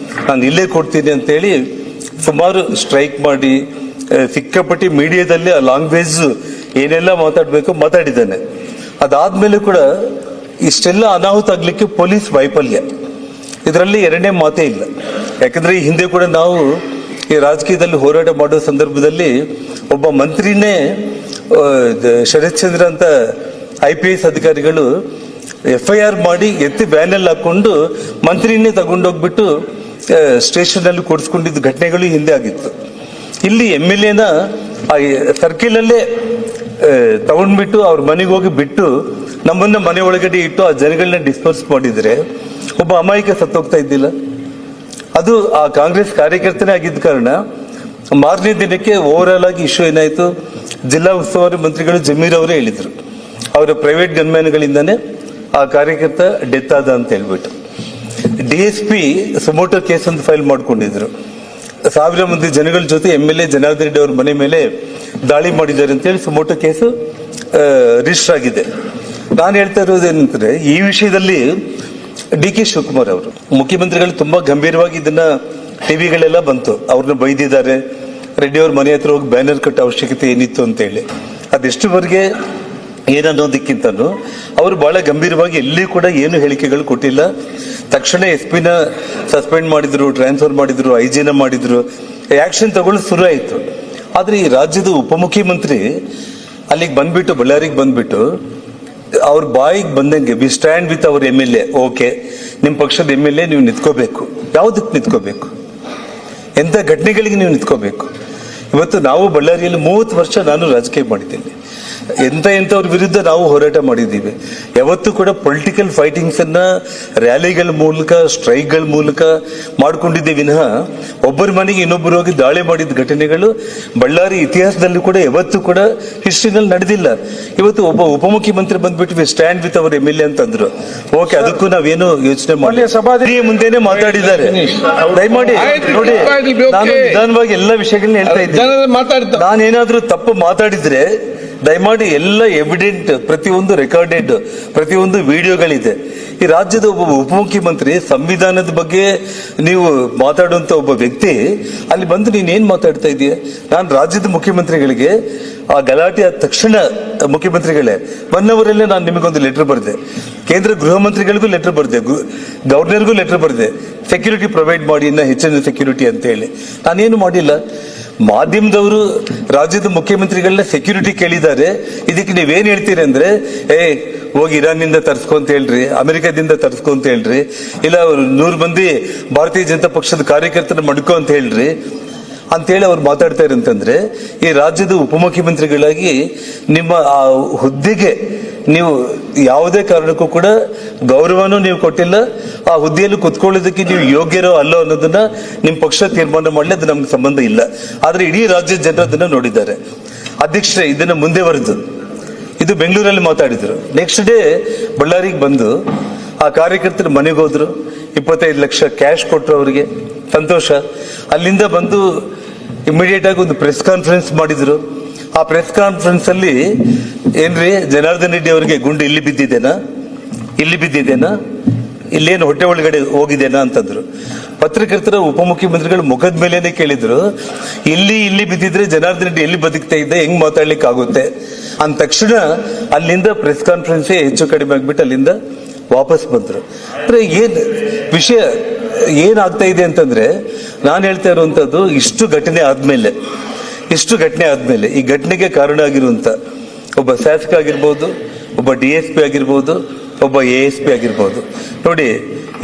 ನಾನು ಇಲ್ಲೇ ಕೊಡ್ತೀನಿ ಅಂತೇಳಿ ಸುಮಾರು ಸ್ಟ್ರೈಕ್ ಮಾಡಿ ಸಿಕ್ಕಾಪಟ್ಟಿ ಮೀಡಿಯಾದಲ್ಲಿ ಆ ಲ್ಯಾಂಗ್ವೇಜ್ ಏನೆಲ್ಲ ಮಾತಾಡಬೇಕು ಮಾತಾಡಿದ್ದಾನೆ. ಅದಾದ್ಮೇಲೆ ಕೂಡ ಇಷ್ಟೆಲ್ಲ ಅನಾಹುತ ಆಗ್ಲಿಕ್ಕೆ ಪೊಲೀಸ್ ವೈಫಲ್ಯ, ಇದರಲ್ಲಿ ಎರಡನೇ ಮಾತೇ ಇಲ್ಲ. ಯಾಕಂದ್ರೆ ಈ ಹಿಂದೆ ಕೂಡ ನಾವು ಈ ರಾಜಕೀಯದಲ್ಲಿ ಹೋರಾಟ ಮಾಡೋ ಸಂದರ್ಭದಲ್ಲಿ ಒಬ್ಬ ಮಂತ್ರಿನೇ ಶರತ್ ಚಂದ್ರ ಅಂತ IPS ಅಧಿಕಾರಿಗಳು FIR ಮಾಡಿ ಎತ್ತಿ ವ್ಯಾನಲ್ಲಿ ಹಾಕೊಂಡು ಮಂತ್ರಿನೇ ತಗೊಂಡೋಗ್ಬಿಟ್ಟು ಸ್ಟೇಷನ್ ಅಲ್ಲಿ ಕೂಡಿಸ್ಕೊಂಡಿದ್ದ ಘಟನೆಗಳು ಹಿಂದೆ ಆಗಿತ್ತು. ಇಲ್ಲಿ MLAನ ಆ ಸರ್ಕಿಲ್ ಅಲ್ಲೇ ತಗೊಂಡ್ಬಿಟ್ಟು ಅವ್ರ ಮನೆಗೆ ಹೋಗಿ ಬಿಟ್ಟು ನಮ್ಮನ್ನ ಮನೆ ಒಳಗಡೆ ಇಟ್ಟು ಆ ಜನಗಳನ್ನ ಡಿಸ್ಪರ್ಸ್ ಮಾಡಿದ್ರೆ ಒಬ್ಬ ಅಮಾಯಕ ಸತ್ತೋಗ್ತಾ ಇದ್ದಿಲ್ಲ. ಅದು ಆ ಕಾಂಗ್ರೆಸ್ ಕಾರ್ಯಕರ್ತನೇ ಆಗಿದ್ದ ಕಾರಣ ಮಾರನೇ ದಿನಕ್ಕೆ ಓವರ್ ಆಲ್ ಆಗಿ ಇಶ್ಯೂ ಏನಾಯ್ತು, ಜಿಲ್ಲಾ ಉಸ್ತುವಾರಿ ಮಂತ್ರಿಗಳು ಜಮೀರ್ ಅವರೇ ಹೇಳಿದ್ರು ಅವರ ಪ್ರೈವೇಟ್ ಗನ್ಮ್ಯಾನ್ಗಳಿಂದಾನೇ ಆ ಕಾರ್ಯಕರ್ತ ಡೆತ್ ಆದ ಅಂತ ಹೇಳ್ಬಿಟ್ಟು. DSP ಸುಮೋಟೋ ಕೇಸ್ ಅಂತ ಫೈಲ್ ಮಾಡ್ಕೊಂಡಿದ್ರು. 1000 ಮಂದಿ ಜನಗಳ ಜೊತೆ MLA ಜನಾರ್ದನ್ ರೆಡ್ಡಿ ಅವ್ರ ಮನೆ ಮೇಲೆ ದಾಳಿ ಮಾಡಿದ್ದಾರೆ ಅಂತೇಳಿ ಸುಮೋಟೋ ಕೇಸು ರಿಜಿಸ್ಟರ್ ಆಗಿದೆ. ನಾನು ಹೇಳ್ತಾ ಇರೋದೇನಂದ್ರೆ ಈ ವಿಷಯದಲ್ಲಿ DK ಶಿವಕುಮಾರ್ ಅವರು ಮುಖ್ಯಮಂತ್ರಿಗಳು ತುಂಬಾ ಗಂಭೀರವಾಗಿ ಇದನ್ನ ಟಿವಿಗಳೆಲ್ಲ ಬಂತು, ಅವ್ರನ್ನ ಬೈದಿದ್ದಾರೆ, ರೆಡ್ಡಿ ಅವ್ರ ಮನೆ ಹತ್ರ ಹೋಗಿ ಬ್ಯಾನರ್ ಕಟ್ಟೋ ಅವಶ್ಯಕತೆ ಏನಿತ್ತು ಅಂತ ಹೇಳಿ. ಅದೆಷ್ಟುವರೆಗೆ ಏನನ್ನೋದಕ್ಕಿಂತನೂ ಅವರು ಬಹಳ ಗಂಭೀರವಾಗಿ ಎಲ್ಲಿ ಕೂಡ ಏನು ಹೇಳಿಕೆಗಳು ಕೊಟ್ಟಿಲ್ಲ. ತಕ್ಷಣ SP ನ ಸಸ್ಪೆಂಡ್ ಮಾಡಿದ್ರು, ಟ್ರಾನ್ಸ್ಫರ್ ಮಾಡಿದ್ರು, IG ನ ಮಾಡಿದ್ರು, ಆಕ್ಷನ್ ತಗೊಳ್ಳೋದು ಶುರು ಆಯ್ತು. ಆದ್ರೆ ಈ ರಾಜ್ಯದ ಉಪಮುಖ್ಯಮಂತ್ರಿ ಅಲ್ಲಿಗೆ ಬಂದ್ಬಿಟ್ಟು ಬಳ್ಳಾರಿಗೆ ಬಂದ್ಬಿಟ್ಟು ಅವ್ರ ಬಾಯಿಗೆ ಬಂದಂಗೆ we stand with our MLA. Okay, ನಿಮ್ಮ ಪಕ್ಷದ MLA ನೀವು ನಿಂತ್ಕೋಬೇಕು. ಯಾವುದಕ್ಕೆ ನಿಂತ್ಕೋಬೇಕು? ಎಂತ ಘಟನೆಗಳಿಗೆ ನೀವು ನಿಂತ್ಕೋಬೇಕು? ಇವತ್ತು ನಾವು ಬಳ್ಳಾರಿಯಲ್ಲಿ 30 ವರ್ಷ ನಾನು ರಾಜಕೀಯ ಮಾಡಿದ್ದೇನೆ. ಎಂಥವ್ರ ವಿರುದ್ಧ ನಾವು ಹೋರಾಟ ಮಾಡಿದ್ದೀವಿ. ಯಾವತ್ತೂ ಕೂಡ ಪೊಲಿಟಿಕಲ್ ಫೈಟಿಂಗ್ಸ್ ಅನ್ನ ರ್ಯಾಲಿಗಳ ಮೂಲಕ, ಸ್ಟ್ರೈಕ್ಗಳ ಮೂಲಕ ಮಾಡ್ಕೊಂಡಿದ್ದೆ ವಿನಃ ಒಬ್ಬರ ಮನೆಗೆ ಇನ್ನೊಬ್ಬರು ಹೋಗಿ ದಾಳಿ ಮಾಡಿದ ಘಟನೆಗಳು ಬಳ್ಳಾರಿ ಇತಿಹಾಸದಲ್ಲಿ ಕೂಡ ಯಾವತ್ತೂ ಕೂಡ ಹಿಸ್ಟ್ರಿನಲ್ಲಿ ನಡೆದಿಲ್ಲ. ಇವತ್ತು ಒಬ್ಬ ಉಪಮುಖ್ಯಮಂತ್ರಿ ಬಂದ್ಬಿಟ್ಟು we stand with our MLA ಅಂತಂದ್ರು. ಓಕೆ, ಅದಕ್ಕೂ ನಾವೇನು ಯೋಚನೆ ಮಾಡಿ ಸಭಾಪತಿ ಮುಂದೆನೆ ಮಾತಾಡಿದ್ದಾರೆ. ದಯಮಾಡಿ ನೋಡಿ, ನಾನು ನಿಧಾನವಾಗಿ ಎಲ್ಲ ವಿಷಯಗಳನ್ನ ಹೇಳ್ತಾ ಇದ್ದೀನಿ. ನಾನೇನಾದ್ರೂ ತಪ್ಪು ಮಾತಾಡಿದ್ರೆ ದಯಮಾಡಿ ಎಲ್ಲ ಎವಿಡೆಂಟ್, ಪ್ರತಿಯೊಂದು ರೆಕಾರ್ಡೆಡ್, ಪ್ರತಿಯೊಂದು ವಿಡಿಯೋಗಳಿದೆ. ಈ ರಾಜ್ಯದ ಒಬ್ಬ ಉಪಮುಖ್ಯಮಂತ್ರಿ ಸಂವಿಧಾನದ ಬಗ್ಗೆ ನೀವು ಮಾತಾಡುವಂತ ಒಬ್ಬ ವ್ಯಕ್ತಿ ಅಲ್ಲಿ ಬಂದು ನೀನೇನ್ ಮಾತಾಡ್ತಾ ಇದೀಯ? ನಾನು ರಾಜ್ಯದ ಮುಖ್ಯಮಂತ್ರಿಗಳಿಗೆ ಆ ಗಲಾಟೆ ಆದ ತಕ್ಷಣ ಮುಖ್ಯಮಂತ್ರಿಗಳೇ 1 ಅವರಲ್ಲೇ ನಾನು ನಿಮಗೊಂದು ಲೆಟರ್ ಬರೆದೆ, ಕೇಂದ್ರ ಗೃಹ ಮಂತ್ರಿಗಳಿಗೂ ಲೆಟರ್ ಬರೆದೆ, ಗವರ್ನರ್ಗೂ ಲೆಟರ್ ಬರೆದೆ, ಸೆಕ್ಯೂರಿಟಿ ಪ್ರೊವೈಡ್ ಮಾಡಿ, ಇನ್ನ ಹೆಚ್ಚಿನ ಸೆಕ್ಯೂರಿಟಿ ಅಂತ ಹೇಳಿ. ನಾನೇನು ಮಾಡಿಲ್ಲ. ಮಾಧ್ಯಮದವರು ರಾಜ್ಯದ ಮುಖ್ಯಮಂತ್ರಿಗಳನ್ನ ಸೆಕ್ಯೂರಿಟಿ ಕೇಳಿದ್ದಾರೆ. ಇದಕ್ಕೆ ನೀವೇನ್ ಹೇಳ್ತೀರಿ ಅಂದ್ರೆ, ಹೋಗಿ ಇರಾನ್ನಿಂದ ತರಿಸ್ಕೊ ಅಂತ ಹೇಳ್ರಿ, ಅಮೆರಿಕದಿಂದ ತರಿಸ್ಕೊ ಅಂತ ಹೇಳ್ರಿ, ಇಲ್ಲ 100 ಮಂದಿ ಭಾರತೀಯ ಜನತಾ ಪಕ್ಷದ ಕಾರ್ಯಕರ್ತನ ಮಡ್ಕೋ ಅಂತ ಹೇಳ್ರಿ ಅಂತೇಳಿ ಅವ್ರು ಮಾತಾಡ್ತಾ ಇರಂತಂದ್ರೆ, ಈ ರಾಜ್ಯದ ಉಪಮುಖ್ಯಮಂತ್ರಿಗಳಾಗಿ ನಿಮ್ಮ ಆ ಹುದ್ದೆಗೆ ನೀವು ಯಾವುದೇ ಕಾರಣಕ್ಕೂ ಕೂಡ ಗೌರವನೂ ನೀವು ಕೊಟ್ಟಿಲ್ಲ. ಆ ಹುದ್ದೆಯಲ್ಲಿ ಕುತ್ಕೊಳ್ಳೋದಕ್ಕೆ ನೀವು ಯೋಗ್ಯರೋ ಅಲ್ಲೋ ಅನ್ನೋದನ್ನ ನಿಮ್ ಪಕ್ಷ ತೀರ್ಮಾನ ಮಾಡಲಿ, ಅದು ನಮ್ಗೆ ಸಂಬಂಧ ಇಲ್ಲ. ಆದ್ರೆ ಇಡೀ ರಾಜ್ಯದ ಜನರು ಅದನ್ನ ನೋಡಿದ್ದಾರೆ. ಅಧ್ಯಕ್ಷರೇ, ಇದನ್ನ ಮುಂದೆ ಬರೆದು ಇದು ಬೆಂಗಳೂರಲ್ಲಿ ಮಾತಾಡಿದ್ರು. ನೆಕ್ಸ್ಟ್ ಡೇ ಬಳ್ಳಾರಿಗೆ ಬಂದು ಆ ಕಾರ್ಯಕರ್ತರ ಮನೆಗೆ ಹೋದ್ರು, 25 ಲಕ್ಷ ಕ್ಯಾಶ್ ಕೊಟ್ರು ಅವರಿಗೆ, ಸಂತೋಷ. ಅಲ್ಲಿಂದ ಬಂದು ಇಮಿಡಿಯೇಟ್ ಆಗಿ ಒಂದು ಪ್ರೆಸ್ ಕಾನ್ಫರೆನ್ಸ್ ಮಾಡಿದ್ರು. ಆ ಪ್ರೆಸ್ ಕಾನ್ಫರೆನ್ಸ್ ಅಲ್ಲಿ ಏನ್ರಿ, ಜನಾರ್ದನ್ ರೆಡ್ಡಿ ಅವರಿಗೆ ಗುಂಡು ಇಲ್ಲಿ ಬಿದ್ದಿದ್ದೇನಾ, ಇಲ್ಲೇನು ಹೊಟ್ಟೆ ಒಳಗಡೆ ಹೋಗಿದ್ದೇನಾ ಅಂತಂದ್ರು. ಪತ್ರಕರ್ತರ ಉಪಮುಖ್ಯಮಂತ್ರಿಗಳು ಮುಖದ ಮೇಲೇನೆ ಕೇಳಿದ್ರು, ಇಲ್ಲಿ ಬಿದ್ದಿದ್ರೆ ಜನಾರ್ದನ್ ರೆಡ್ಡಿ ಎಲ್ಲಿ ಬದುಕ್ತಾ ಇದ್ದ, ಹೆಂಗ್ ಮಾತಾಡ್ಲಿಕ್ಕೆ ಆಗುತ್ತೆ ಅಂದ ತಕ್ಷಣ ಅಲ್ಲಿಂದ ಪ್ರೆಸ್ ಕಾನ್ಫರೆನ್ಸ್ ಹೆಚ್ಚು ಕಡಿಮೆ ಆಗ್ಬಿಟ್ಟು ಅಲ್ಲಿಂದ ವಾಪಸ್ ಬಂದ್ರು. ಅಂದ್ರೆ ಏನ್ ವಿಷಯ ಏನಾಗ್ತಾ ಇದೆ ಅಂತಂದ್ರೆ, ನಾನು ಹೇಳ್ತಾ ಇರುವಂತದ್ದು ಇಷ್ಟು ಘಟನೆ ಆದ್ಮೇಲೆ ಈ ಘಟನೆಗೆ ಕಾರಣ ಆಗಿರುವಂತ ಒಬ್ಬ ಶಾಸಕ ಆಗಿರ್ಬೋದು, ಒಬ್ಬ DSP ಆಗಿರ್ಬೋದು, ಒಬ್ಬ ASP ಆಗಿರ್ಬೋದು. ನೋಡಿ,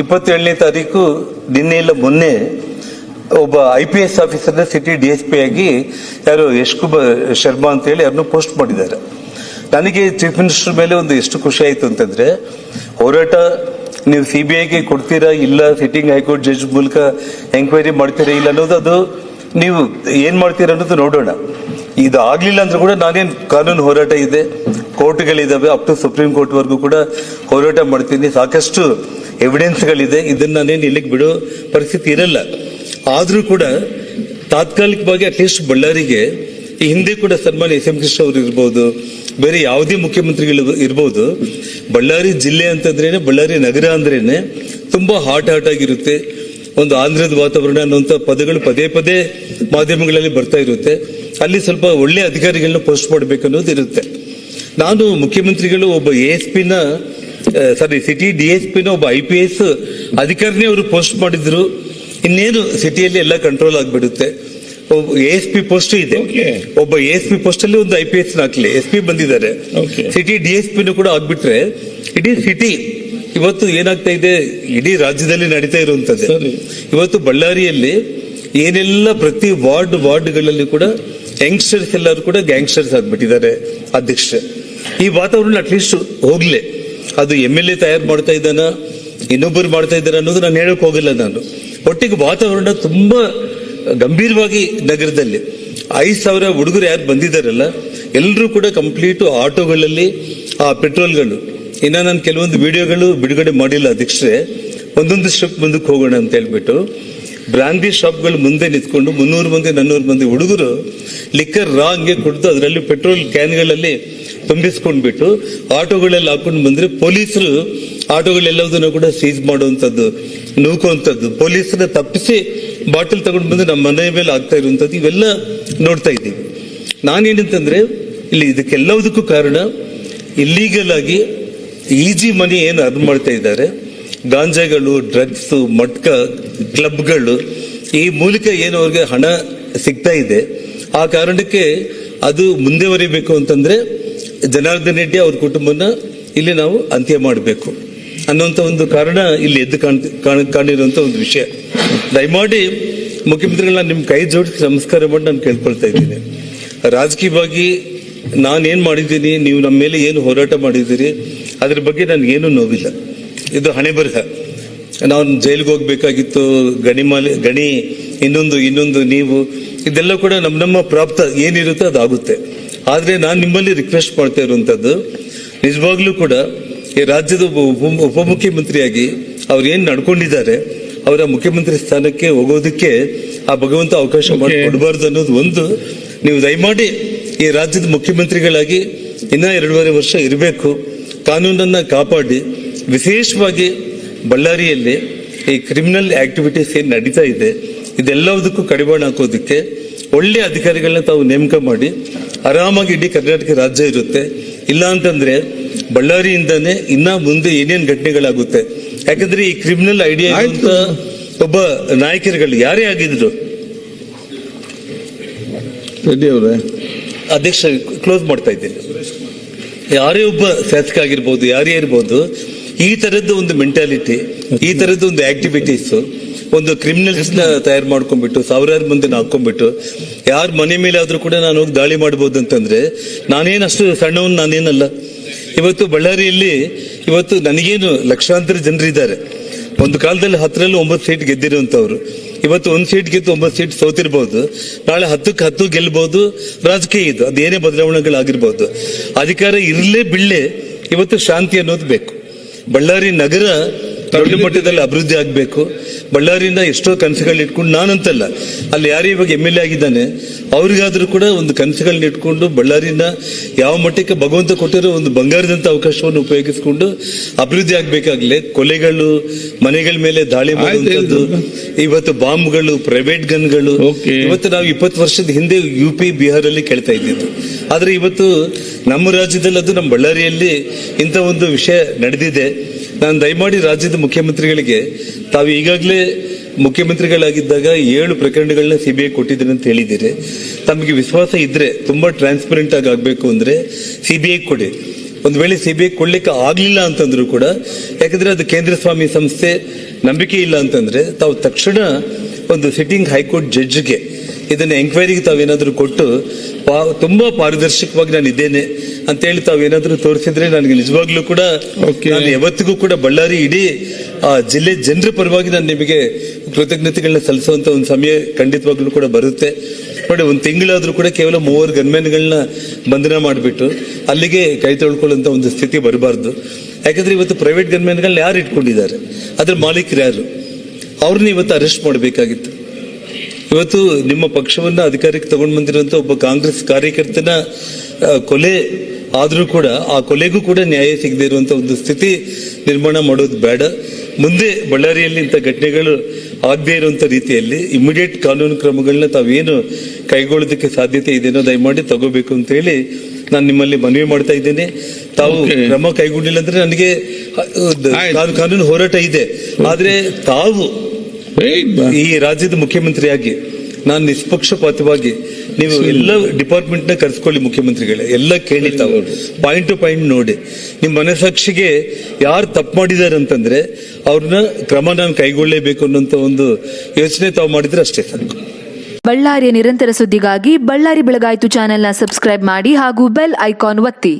27ನೇ ತಾರೀಕು ನಿನ್ನೆ ಇಲ್ಲ ಮೊನ್ನೆ ಒಬ್ಬ IPS ಆಫೀಸರ್ನ ಸಿಟಿ DSP ಆಗಿ ಯಾರು ಯಶ್ ಕುಮಾರ್ ಶರ್ಮಾ ಅಂತ ಹೇಳಿ ಯಾರನ್ನು ಪೋಸ್ಟ್ ಮಾಡಿದ್ದಾರೆ. ನನಗೆ ಚೀಫ್ ಮಿನಿಸ್ಟರ್ ಮೇಲೆ ಒಂದು ಎಷ್ಟು ಖುಷಿ ಆಯ್ತು ಅಂತಂದ್ರೆ, ಹೋರಾಟ ನೀವು CBIಗೆ ಕೊಡ್ತೀರಾ ಇಲ್ಲ ಸಿಟ್ಟಿಂಗ್ ಹೈಕೋರ್ಟ್ ಜಡ್ಜ್ ಮೂಲಕ ಎಂಕ್ವೈರಿ ಮಾಡ್ತೀರಾ ಇಲ್ಲ ಅನ್ನೋದು, ಅದು ನೀವು ಏನ್ ಮಾಡ್ತೀರಾ ಅನ್ನೋದು ನೋಡೋಣ. ಇದು ಆಗ್ಲಿಲ್ಲ ಅಂದ್ರೆ ಕೂಡ ನಾನೇನ್ ಕಾನೂನು ಹೋರಾಟ ಇದೆ, ಕೋರ್ಟ್ಗಳಿದಾವೆ, ಅಪ್ ಟು ಸುಪ್ರೀಂ ಕೋರ್ಟ್ ವರೆಗೂ ಕೂಡ ಹೋರಾಟ ಮಾಡ್ತೀನಿ. ಸಾಕಷ್ಟು ಎವಿಡೆನ್ಸ್ಗಳಿದೆ, ಇದನ್ನ ನಾನೇನು ಇಲ್ಲಿಗೆ ಬಿಡೋ ಪರಿಸ್ಥಿತಿ ಇರಲ್ಲ. ಆದ್ರೂ ಕೂಡ ತಾತ್ಕಾಲಿಕವಾಗಿ ಅಟ್ಲೀಸ್ಟ್ ಬಳ್ಳಾರಿಗೆ ಈ ಹಿಂದೆ ಕೂಡ ಸನ್ಮಾನ್ಯ SM ಕೃಷ್ಣ ಅವರು ಇರ್ಬೋದು, ಬೇರೆ ಯಾವುದೇ ಮುಖ್ಯಮಂತ್ರಿಗಳು ಇರ್ಬೋದು, ಬಳ್ಳಾರಿ ಜಿಲ್ಲೆ ಅಂತಂದ್ರೇನೆ, ಬಳ್ಳಾರಿ ನಗರ ಅಂದ್ರೇನೆ ತುಂಬಾ ಹಾಟ್ ಆಗಿರುತ್ತೆ. ಒಂದು ಆಂಧ್ರದ ವಾತಾವರಣ ಅನ್ನುವಂಥ ಪದಗಳು ಪದೇ ಪದೇ ಮಾಧ್ಯಮಗಳಲ್ಲಿ ಬರ್ತಾ ಇರುತ್ತೆ. ಅಲ್ಲಿ ಸ್ವಲ್ಪ ಒಳ್ಳೆ ಅಧಿಕಾರಿಗಳನ್ನ ಪೋಸ್ಟ್ ಮಾಡಬೇಕು ಅನ್ನೋದು ಇರುತ್ತೆ. ನಾನು ಮುಖ್ಯಮಂತ್ರಿಗಳು ಒಬ್ಬ ಸಿಟಿ DSPನ ಒಬ್ಬ IPS ಅಧಿಕಾರಿನೇ ಅವರು ಪೋಸ್ಟ್ ಮಾಡಿದ್ರು, ಇನ್ನೇನು ಸಿಟಿಯಲ್ಲಿ ಎಲ್ಲ ಕಂಟ್ರೋಲ್ ಆಗ್ಬಿಡುತ್ತೆ. ಒಬ್ಬ ASP ಪೋಸ್ಟ್ ಇದೆ, ಒಬ್ಬ ASP ಪೋಸ್ಟ್ ಅಲ್ಲಿ ಒಂದು IPS ಹಾಕ್ಲಿ, SP ಬಂದಿದ್ದಾರೆ, ಸಿಟಿ DSPನೂ ಕೂಡ ಆಗ್ಬಿಟ್ರೆ ಇಡೀ ಸಿಟಿ ಇವತ್ತು ಏನಾಗ್ತಾ ಇದೆ, ಇಡೀ ರಾಜ್ಯದಲ್ಲಿ ನಡೀತಾ ಇರುವಂತದ್ದು. ಇವತ್ತು ಬಳ್ಳಾರಿಯಲ್ಲಿ ಏನೆಲ್ಲ ಪ್ರತಿ ವಾರ್ಡ್ಗಳಲ್ಲಿ ಕೂಡ ಯಂಗ್ಸ್ಟರ್ಸ್ ಎಲ್ಲರೂ ಕೂಡ ಗ್ಯಾಂಗ್ಸ್ಟರ್ಸ್ ಆಗ್ಬಿಟ್ಟಿದ್ದಾರೆ. ಅಧ್ಯಕ್ಷ, ಈ ವಾತಾವರಣ ಅಟ್ಲೀಸ್ಟ್ ಹೋಗ್ಲೆ, ಅದು MLA ತಯಾರು ಮಾಡ್ತಾ ಇದ್ದಾನ, ಇನ್ನೊಬ್ಬರು ಮಾಡ್ತಾ ಇದ್ದಾರೆ ಅನ್ನೋದು ನಾನು ಹೇಳಕ್ ಹೋಗಿಲ್ಲ. ನಾನು ಒಟ್ಟಿಗೆ ವಾತಾವರಣ ತುಂಬಾ ಗಂಭೀರವಾಗಿ ನಗರದಲ್ಲಿ 5,000 ಹುಡುಗರು ಯಾರು ಬಂದಿದ್ದಾರಲ್ಲ, ಎಲ್ಲರೂ ಕೂಡ ಕಂಪ್ಲೀಟ್ ಆಟೋಗಳಲ್ಲಿ ಆ ಪೆಟ್ರೋಲ್ಗಳು. ಇನ್ನ ನಾನು ಕೆಲವೊಂದು ವಿಡಿಯೋಗಳು ಬಿಡುಗಡೆ ಮಾಡಿಲ್ಲ ಅಧ್ಯಕ್ಷರೇ, ಒಂದೊಂದು ಸ್ಟೆಪ್ ಮುಂದಕ್ಕೆ ಹೋಗೋಣ ಅಂತ ಹೇಳ್ಬಿಟ್ಟು ಬ್ರಾಂದಿ ಶಾಪ್ಗಳು ಮುಂದೆ ನಿಂತ್ಕೊಂಡು 300 ಮಂದಿ 400 ಮಂದಿ ಹುಡುಗರು ಲಿಕ್ಕರ್ ಹಂಗೆ ಕುಡಿದು ಅದರಲ್ಲಿ ಪೆಟ್ರೋಲ್ ಕ್ಯಾನ್ಗಳಲ್ಲಿ ತುಂಬಿಸ್ಕೊಂಡ್ಬಿಟ್ಟು ಆಟೋಗಳಲ್ಲಿ ಹಾಕೊಂಡು ಬಂದ್ರೆ ಪೊಲೀಸರು ಆಟೋಗಳೆಲ್ಲದನ್ನು ಕೂಡ ಸೀಸ್ ಮಾಡುವಂಥದ್ದು, ನೂಕುವಂಥದ್ದು, ಪೊಲೀಸರ ತಪ್ಪಿಸಿ ಬಾಟಲ್ ತಗೊಂಡು ಬಂದು ನಮ್ಮ ಮನೆ ಮೇಲೆ ಆಗ್ತಾ ಇರುವಂಥದ್ದು ಇವೆಲ್ಲ ನೋಡ್ತಾ ಇದ್ದೀವಿ. ನಾನೇನಂತಂದ್ರೆ, ಇಲ್ಲಿ ಇದಕ್ಕೆಲ್ಲದಕ್ಕೂ ಕಾರಣ ಇಲ್ಲೀಗಲ್ ಆಗಿ ಈಜಿ ಮನಿ ಏನು ಅರ್ನ್ ಮಾಡ್ತಾ ಇದ್ದಾರೆ, ಗಾಂಜಾಗಳು, ಡ್ರಗ್ಸ್, ಮಟ್ಕ, ಕ್ಲಬ್ಗಳು, ಈ ಮೂಲಕ ಏನು ಅವ್ರಿಗೆ ಹಣ ಸಿಗ್ತಾ ಇದೆ. ಆ ಕಾರಣಕ್ಕೆ ಅದು ಮುಂದೆವರಿಬೇಕು ಅಂತಂದ್ರೆ ಜನಾರ್ದನ್ ರೆಡ್ಡಿ ಅವ್ರ ಕುಟುಂಬನ ಇಲ್ಲಿ ನಾವು ಅಂತ್ಯ ಮಾಡಬೇಕು ಅನ್ನುವಂಥ ಒಂದು ಕಾರಣ ಇಲ್ಲಿ ಎದ್ದು ಕಾಣಿರುವಂತ ಒಂದು ವಿಷಯ. ದಯಮಾಡಿ ಮುಖ್ಯಮಂತ್ರಿಗಳನ್ನ ನಿಮ್ ಕೈ ಜೋಡಿಸಿ ನಮಸ್ಕಾರ ಮಾಡಿ ನಾನು ಕೇಳ್ಕೊಳ್ತಾ ಇದ್ದೀನಿ. ರಾಜಕೀಯವಾಗಿ ನಾನೇನ್ ಮಾಡಿದ್ದೀನಿ, ನೀವು ನಮ್ಮ ಮೇಲೆ ಏನು ಹೋರಾಟ ಮಾಡಿದ್ದೀರಿ, ಅದ್ರ ಬಗ್ಗೆ ನನ್ಗೇನು ನೋವಿಲ್ಲ. ಇದು ಹಣೆ ಬರಹ. ನಾವು ಜೈಲಿಗೆ ಹೋಗ್ಬೇಕಾಗಿತ್ತು, ಗಣಿ ಇನ್ನೊಂದು ನೀವು ಇದೆಲ್ಲ ಕೂಡ ನಮ್ಮ ಪ್ರಾಪ್ತ ಏನಿರುತ್ತೆ ಅದಾಗುತ್ತೆ. ಆದ್ರೆ ನಾನು ನಿಮ್ಮಲ್ಲಿ ರಿಕ್ವೆಸ್ಟ್ ಮಾಡ್ತಾ ಇರುವಂತದ್ದು, ನಿಜವಾಗ್ಲೂ ಕೂಡ ಈ ರಾಜ್ಯದ ಉಪಮುಖ್ಯಮಂತ್ರಿಯಾಗಿ ಅವ್ರು ಏನ್ ನಡ್ಕೊಂಡಿದ್ದಾರೆ, ಅವರ ಮುಖ್ಯಮಂತ್ರಿ ಸ್ಥಾನಕ್ಕೆ ಹೋಗೋದಕ್ಕೆ ಆ ಭಗವಂತ ಅವಕಾಶ ಮಾಡಿ ಕೊಡಬಾರ್ದು ಅನ್ನೋದು ಒಂದು. ನೀವು ದಯಮಾಡಿ ಈ ರಾಜ್ಯದ ಮುಖ್ಯಮಂತ್ರಿಗಳಾಗಿ ಇನ್ನ 2.5 ವರ್ಷ ಇರಬೇಕು, ಕಾನೂನನ್ನ ಕಾಪಾಡಿ, ವಿಶೇಷವಾಗಿ ಬಳ್ಳಾರಿಯಲ್ಲಿ ಈ ಕ್ರಿಮಿನಲ್ ಆಕ್ಟಿವಿಟೀಸ್ ಏನ್ ನಡೀತಾ ಇದೆ ಇದೆಲ್ಲದಕ್ಕೂ ಕಡಿವಾಣ ಹಾಕೋದಕ್ಕೆ ಒಳ್ಳೆ ಅಧಿಕಾರಿಗಳನ್ನ ತಾವು ನೇಮಕ ಮಾಡಿ ಆರಾಮಾಗಿ ಇಡೀ ಕರ್ನಾಟಕ ರಾಜ್ಯ ಇರುತ್ತೆ. ಇಲ್ಲ ಅಂತಂದ್ರೆ ಬಳ್ಳಾರಿಯಿಂದಾನೇ ಇನ್ನ ಮುಂದೆ ಏನೇನ್ ಘಟನೆಗಳಾಗುತ್ತೆ. ಯಾಕಂದ್ರೆ ಈ ಕ್ರಿಮಿನಲ್ ಐಡಿಯಾ ಅಂತ ಒಬ್ಬ ನಾಯಕರುಗಳು ಯಾರೇ ಆಗಿದ್ರು, ಅಧ್ಯಕ್ಷ ಕ್ಲೋಸ್ ಮಾಡ್ತಾ ಇದ್ದೀನಿ, ಯಾರೇ ಒಬ್ಬ ಶಾಸಕ ಆಗಿರ್ಬೋದು, ಯಾರೇ ಇರ್ಬೋದು, ಈ ತರದ್ದು ಒಂದು ಮೆಂಟಾಲಿಟಿ, ಈ ತರದ್ದು ಒಂದು ಆಕ್ಟಿವಿಟೀಸ್, ಒಂದು ಕ್ರಿಮಿನಲ್ಸ್ ನ ತಯಾರು ಮಾಡ್ಕೊಂಡ್ಬಿಟ್ಟು ಸಾವಿರಾರು ಮಂದಿನ ಹಾಕೊಂಡ್ಬಿಟ್ಟು ಯಾರ ಮನೆ ಮೇಲೆ ಆದ್ರೂ ಕೂಡ ನಾನು ಹೋಗಿ ದಾಳಿ ಮಾಡಬಹುದು ಅಂತಂದ್ರೆ ನಾನೇನಷ್ಟು ಸಣ್ಣವನ್ ನಾನೇನಲ್ಲ. ಇವತ್ತು ಬಳ್ಳಾರಿಯಲ್ಲಿ ಇವತ್ತು ನನಗೇನು ಲಕ್ಷಾಂತರ ಜನರಿದ್ದಾರೆ. ಒಂದು ಕಾಲದಲ್ಲಿ 10ರಲ್ಲಿ 9 ಸೀಟ್ ಗೆದ್ದಿರುವಂತವ್ರು ಇವತ್ತು 1 ಸೀಟ್ ಗೆದ್ದು 9 ಸೀಟ್ ಸೋತಿರ್ಬೋದು, ನಾಳೆ 10ಕ್ಕೆ 10 ಗೆಲ್ಬಹುದು. ರಾಜಕೀಯ ಇದು, ಅದೇನೇ ಬದಲಾವಣೆಗಳಾಗಿರ್ಬೋದು. ಅಧಿಕಾರ ಇರ್ಲೇ ಬಿಡ್ಲೆ ಇವತ್ತು ಶಾಂತಿ ಅನ್ನೋದು ಬೇಕು. ಬಳ್ಳಾರಿ ನಗರ ದೊಡ್ಡ ಮಟ್ಟದಲ್ಲಿ ಅಭಿವೃದ್ಧಿ ಆಗಬೇಕು. ಬಳ್ಳಾರಿಯಿಂದ ಎಷ್ಟೋ ಕನಸುಗಳನ್ನ ಇಟ್ಕೊಂಡು, ನಾನಂತಲ್ಲ, ಅಲ್ಲಿ ಯಾರು ಇವಾಗ MLA ಆಗಿದ್ದಾನೆ ಅವ್ರಿಗಾದ್ರೂ ಕೂಡ ಒಂದು ಕನಸುಗಳನ್ನ ಇಟ್ಕೊಂಡು ಬಳ್ಳಾರಿನ ಯಾವ ಮಟ್ಟಕ್ಕೆ ಭಗವಂತ ಕೊಟ್ಟಿರೋ ಒಂದು ಬಂಗಾರದಂತ ಅವಕಾಶವನ್ನು ಉಪಯೋಗಿಸಿಕೊಂಡು ಅಭಿವೃದ್ಧಿ ಆಗ್ಬೇಕಾಗ್ಲೇ ಕೊಲೆಗಳು, ಮನೆಗಳ ಮೇಲೆ ದಾಳಿ ಮಾಡುವಂಥದ್ದು, ಇವತ್ತು ಬಾಂಬ್ಗಳು, ಪ್ರೈವೇಟ್ ಗನ್ಗಳು, ಇವತ್ತು ನಾವು 20 ವರ್ಷದ ಹಿಂದೆ UP ಬಿಹಾರಲ್ಲಿ ಕೇಳ್ತಾ ಇದ್ದಿದ್ದು. ಆದ್ರೆ ಇವತ್ತು ನಮ್ಮ ರಾಜ್ಯದಲ್ಲಿ, ಅದು ನಮ್ಮ ಬಳ್ಳಾರಿಯಲ್ಲಿ ಇಂಥ ಒಂದು ವಿಷಯ ನಡೆದಿದೆ. ನಾನು ದಯಮಾಡಿ ರಾಜ್ಯದ ಮುಖ್ಯಮಂತ್ರಿಗಳಿಗೆ, ತಾವು ಈಗಾಗಲೇ ಮುಖ್ಯಮಂತ್ರಿಗಳಾಗಿದ್ದಾಗ 7 ಪ್ರಕರಣಗಳನ್ನ CBI ಕೊಟ್ಟಿದ್ದೀನಿ ಅಂತ ಹೇಳಿದ್ದೀರಿ. ತಮಗೆ ವಿಶ್ವಾಸ ಇದ್ರೆ, ತುಂಬಾ ಟ್ರಾನ್ಸ್ಪರೆಂಟ್ ಆಗಿ ಆಗ್ಬೇಕು ಅಂದ್ರೆ CBI ಕೊಡಿ. ಒಂದು ವೇಳೆ CBI ಕೊಡ್ಲಿಕ್ಕೆ ಆಗ್ಲಿಲ್ಲ ಅಂತಂದ್ರೂ ಕೂಡ, ಯಾಕಂದ್ರೆ ಅದು ಕೇಂದ್ರ ಸ್ವಾಮಿ ಸಂಸ್ಥೆ, ನಂಬಿಕೆ ಇಲ್ಲ ಅಂತಂದ್ರೆ ತಾವು ತಕ್ಷಣ ಒಂದು ಸಿಟ್ಟಿಂಗ್ ಹೈಕೋರ್ಟ್ ಜಡ್ಜ್ಗೆ ಇದನ್ನ ಎಂಕ್ವೈರಿಗೆ ತಾವೇನಾದ್ರೂ ಕೊಟ್ಟು ತುಂಬಾ ಪಾರದರ್ಶಕವಾಗಿ ನಾನು ಇದ್ದೇನೆ ಅಂತೇಳಿ ತಾವೇನಾದ್ರೂ ತೋರಿಸಿದ್ರೆ, ನನಗೆ ನಿಜವಾಗ್ಲೂ ಕೂಡ ನಾನು ಯಾವತ್ತಿಗೂ ಕೂಡ ಬಳ್ಳಾರಿ ಇಡೀ ಜಿಲ್ಲೆ ಜನರ ಪರವಾಗಿ ನಾನು ನಿಮಗೆ ಕೃತಜ್ಞತೆಗಳನ್ನ ಸಲ್ಲಿಸುವಂತ ಒಂದು ಸಮಯ ಖಂಡಿತವಾಗ್ಲೂ ಕೂಡ ಬರುತ್ತೆ. ನೋಡಿ, ಒಂದು ತಿಂಗಳಾದ್ರೂ ಕೂಡ ಕೇವಲ 3 ಗನ್ಮ್ಯಾನ್ಗಳನ್ನ ಬಂಧನ ಮಾಡಿಬಿಟ್ಟು ಅಲ್ಲಿಗೆ ಕೈ ತೊಳ್ಕೊಳ್ಳುವಂತ ಒಂದು ಸ್ಥಿತಿ ಬರಬಾರ್ದು. ಯಾಕಂದ್ರೆ ಇವತ್ತು ಪ್ರೈವೇಟ್ ಗನ್ಮ್ಯಾನ್ಗಳನ್ನ ಯಾರು ಇಟ್ಕೊಂಡಿದ್ದಾರೆ, ಅದ್ರ ಮಾಲೀಕರು ಯಾರು, ಅವ್ರನ್ನ ಇವತ್ತು ಅರೆಸ್ಟ್ ಮಾಡಬೇಕಾಗಿತ್ತು. ಇವತ್ತು ನಿಮ್ಮ ಪಕ್ಷವನ್ನ ಅಧಿಕಾರಕ್ಕೆ ತಗೊಂಡು ಬಂದಿರುವಂತ ಒಬ್ಬ ಕಾಂಗ್ರೆಸ್ ಕಾರ್ಯಕರ್ತನ ಕೊಲೆ ಆದ್ರೂ ಕೂಡ ಆ ಕೊಲೆಗೂ ಕೂಡ ನ್ಯಾಯ ಸಿಗದೆ ಇರುವಂತ ಒಂದು ಸ್ಥಿತಿ ನಿರ್ಮಾಣ ಮಾಡೋದು ಬೇಡ. ಮುಂದೆ ಬಳ್ಳಾರಿಯಲ್ಲಿ ಇಂಥ ಘಟನೆಗಳು ಆಗದೆ ಇರುವಂತ ರೀತಿಯಲ್ಲಿ ಇಮಿಡಿಯೇಟ್ ಕಾನೂನು ಕ್ರಮಗಳನ್ನ ತಾವೇನು ಕೈಗೊಳ್ಳೋದಕ್ಕೆ ಸಾಧ್ಯತೆ ಇದೆಯೋ ದಯಮಾಡಿ ತಗೋಬೇಕು ಅಂತ ಹೇಳಿ ನಾನು ನಿಮ್ಮಲ್ಲಿ ಮನವಿ ಮಾಡ್ತಾ ಇದ್ದೇನೆ. ತಾವು ಕ್ರಮ ಕೈಗೊಂಡಿಲ್ಲ ಅಂದ್ರೆ ನನಗೆ ಕಾನೂನು ಹೋರಾಟ ಇದೆ. ಆದ್ರೆ ತಾವು ಈ ರಾಜ್ಯದ ಮುಖ್ಯಮಂತ್ರಿಯಾಗಿ ನಾನು ನಿಷ್ಪಕ್ಷಪಾತವಾಗಿ, ನೀವು ಎಲ್ಲ ಡಿಪಾರ್ಟ್ಮೆಂಟ್ ನ ಕರೆಸ್ಕೊಳ್ಳಿ ಮುಖ್ಯಮಂತ್ರಿಗಳೇ, ಎಲ್ಲ ಕೇಳಿ ತಾವು ಪಾಯಿಂಟ್ ಟು ಪಾಯಿಂಟ್ ನೋಡಿ, ನಿಮ್ಮ ಮನಸ್ಸಾಕ್ಷಿಗೆ ಯಾರು ತಪ್ಪು ಮಾಡಿದ್ದಾರೆ ಅಂತಂದ್ರೆ ಅವ್ರನ್ನ ಕ್ರಮ ನಾನು ಕೈಗೊಳ್ಳಲೇಬೇಕು ಅನ್ನೋಂತ ಒಂದು ಯೋಚನೆ ತಾವು ಮಾಡಿದ್ರೆ ಅಷ್ಟೇ ಸಾಕು. ಬಳ್ಳಾರಿಯ ನಿರಂತರ ಸುದ್ದಿಗಾಗಿ ಬಳ್ಳಾರಿ ಬೆಳಗಾಯಿತು ಚಾನೆಲ್ನ ಸಬ್ಸ್ಕ್ರೈಬ್ ಮಾಡಿ ಹಾಗೂ ಬೆಲ್ ಐಕಾನ್ ಒತ್ತಿ.